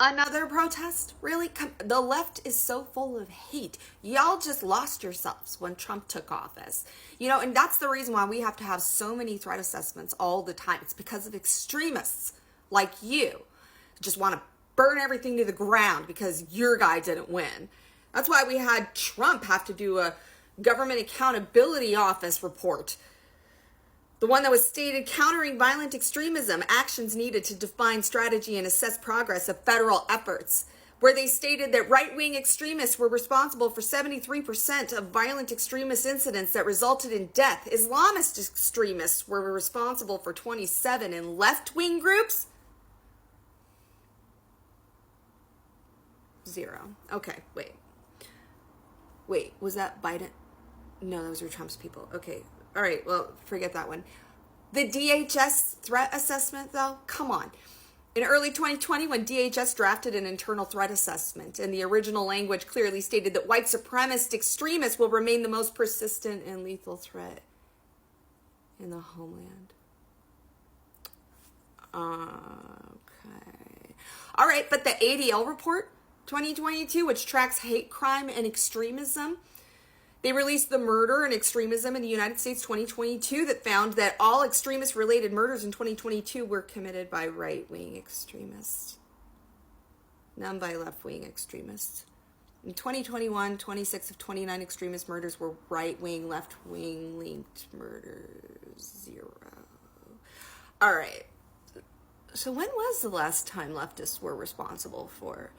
Another protest? Really? The left is so full of hate. Y'all just lost yourselves when Trump took office. And that's the reason why we have to have so many threat assessments all the time. It's because of extremists like you who just want to burn everything to the ground because your guy didn't win. That's why we had Trump have to do a government accountability office report. The one that was stated countering violent extremism, actions needed to define strategy and assess progress of federal efforts, where they stated that right-wing extremists were responsible for 73% of violent extremist incidents that resulted in death. Islamist extremists were responsible for 27, and left-wing groups, 0. Okay, wait, was that Biden? No, those were Trump's people. Okay, all right, well, forget that one. The DHS threat assessment, though, come on. In early 2020, when DHS drafted an internal threat assessment, and the original language clearly stated that white supremacist extremists will remain the most persistent and lethal threat in the homeland. Okay. All right, but the ADL report 2022, which tracks hate crime and extremism, they released the Murder and Extremism in the United States 2022 that found that all extremist-related murders in 2022 were committed by right-wing extremists, none by left-wing extremists. In 2021, 26 of 29 extremist murders were right-wing, left-wing linked murders, 0. All right. So when was the last time leftists were responsible for?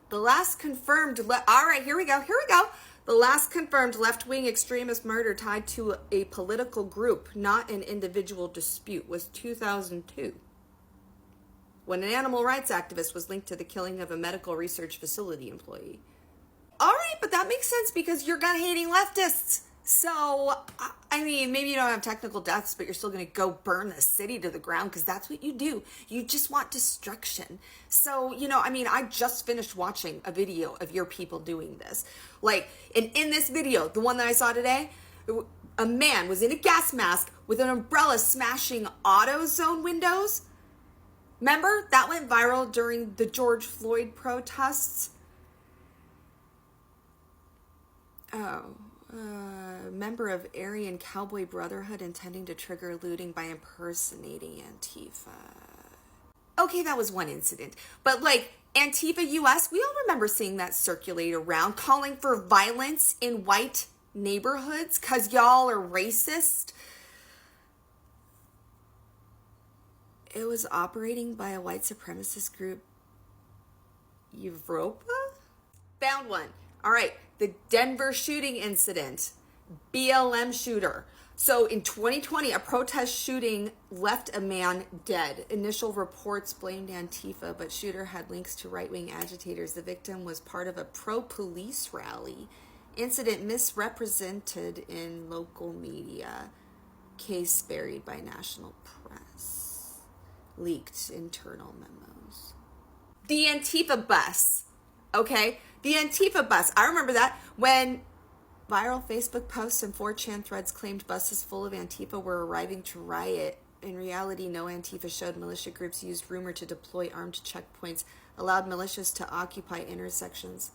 The last confirmed... All right, here we go. The last confirmed left-wing extremist murder tied to a political group, not an individual dispute, was 2002, when an animal rights activist was linked to the killing of a medical research facility employee. All right, but that makes sense because you're gun-hating leftists. So, I mean, maybe you don't have technical deaths, but you're still going to go burn the city to the ground because that's what you do. You just want destruction. So, I just finished watching a video of your people doing this. And in this video, the one that I saw today, a man was in a gas mask with an umbrella smashing AutoZone windows. Remember? That went viral during the George Floyd protests. Member of Aryan Cowboy Brotherhood intending to trigger looting by impersonating Antifa. Okay, that was one incident. But Antifa US, we all remember seeing that circulate around, calling for violence in white neighborhoods because y'all are racist. It was operating by a white supremacist group, Europa? Found one. All right, the Denver shooting incident, BLM shooter. So in 2020, a protest shooting left a man dead. Initial reports blamed Antifa, but shooter had links to right-wing agitators. The victim was part of a pro-police rally. Incident misrepresented in local media. Case buried by national press. Leaked internal memos. The Antifa bus. Okay? The Antifa bus. I remember that when viral Facebook posts and 4chan threads claimed buses full of Antifa were arriving to riot. In reality, no. Antifa showed militia groups used rumor to deploy armed checkpoints, allowed militias to occupy intersections.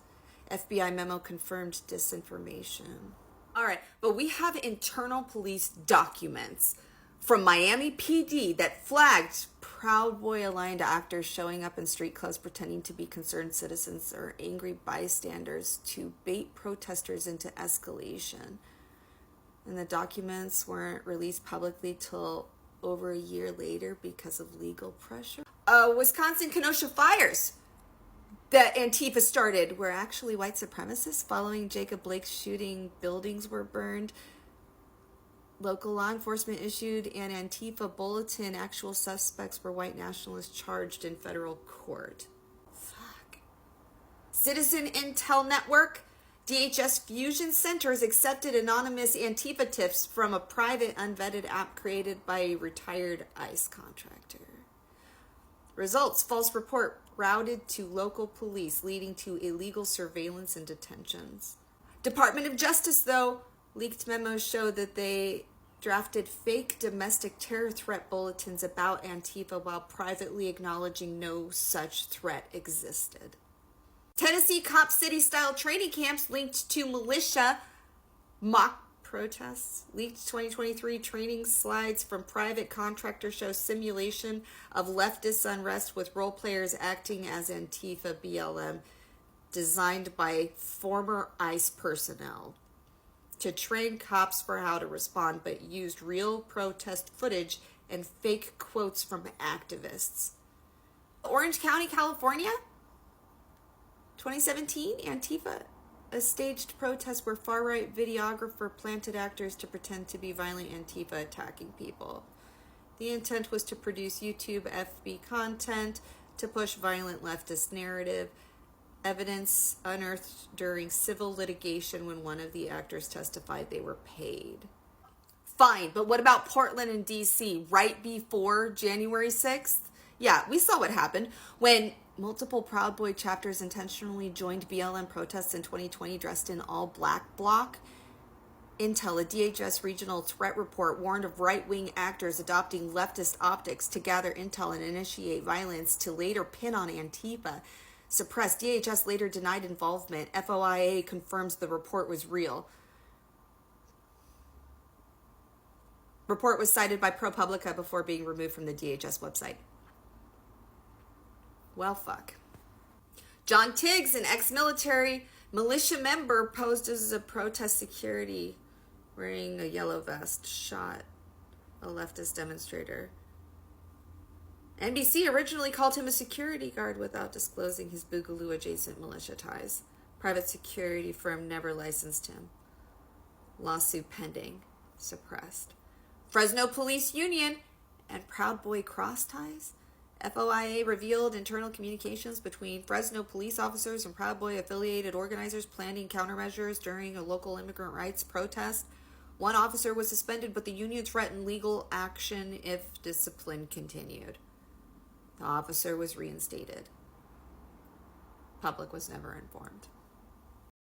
FBI memo confirmed disinformation. All right, but we have internal police documents from Miami PD that flagged Proud Boy-aligned actors showing up in street clothes pretending to be concerned citizens or angry bystanders to bait protesters into escalation. And the documents weren't released publicly till over a year later because of legal pressure. Wisconsin Kenosha fires that Antifa started were actually white supremacists. Following Jacob Blake's shooting, buildings were burned. Local law enforcement issued an Antifa bulletin. Actual suspects were white nationalists charged in federal court. Fuck. Citizen Intel Network. DHS Fusion Centers accepted anonymous Antifa tips from a private unvetted app created by a retired ICE contractor. Results. False report routed to local police, leading to illegal surveillance and detentions. Department of Justice, though, leaked memos show that they drafted fake domestic terror threat bulletins about Antifa while privately acknowledging no such threat existed. Tennessee cop city-style training camps linked to militia mock protests. Leaked 2023 training slides from private contractors show simulation of leftist unrest with role players acting as Antifa BLM, designed by former ICE personnel to train cops for how to respond, but used real protest footage and fake quotes from activists. Orange County, California, 2017, Antifa, a staged protest where far-right videographer planted actors to pretend to be violent Antifa attacking people. The intent was to produce YouTube FB content to push violent leftist narrative. Evidence unearthed during civil litigation when one of the actors testified they were paid. Fine, but what about Portland and DC right before January 6th? Yeah, we saw what happened when multiple Proud Boy chapters intentionally joined BLM protests in 2020 dressed in all black bloc. Intel, a DHS regional threat report, warned of right-wing actors adopting leftist optics to gather intel and initiate violence to later pin on Antifa. Suppressed. DHS later denied involvement. FOIA confirms the report was real. Report was cited by ProPublica before being removed from the DHS website. Well, fuck. John Tiggs, an ex-military militia member, posed as a protest security wearing a yellow vest, shot a leftist demonstrator. NBC originally called him a security guard without disclosing his Boogaloo-adjacent militia ties. Private security firm never licensed him. Lawsuit pending. Suppressed. Fresno Police Union and Proud Boy cross ties. FOIA revealed internal communications between Fresno police officers and Proud Boy affiliated organizers planning countermeasures during a local immigrant rights protest. One officer was suspended, but the union threatened legal action if discipline continued. The officer was reinstated. Public was never informed.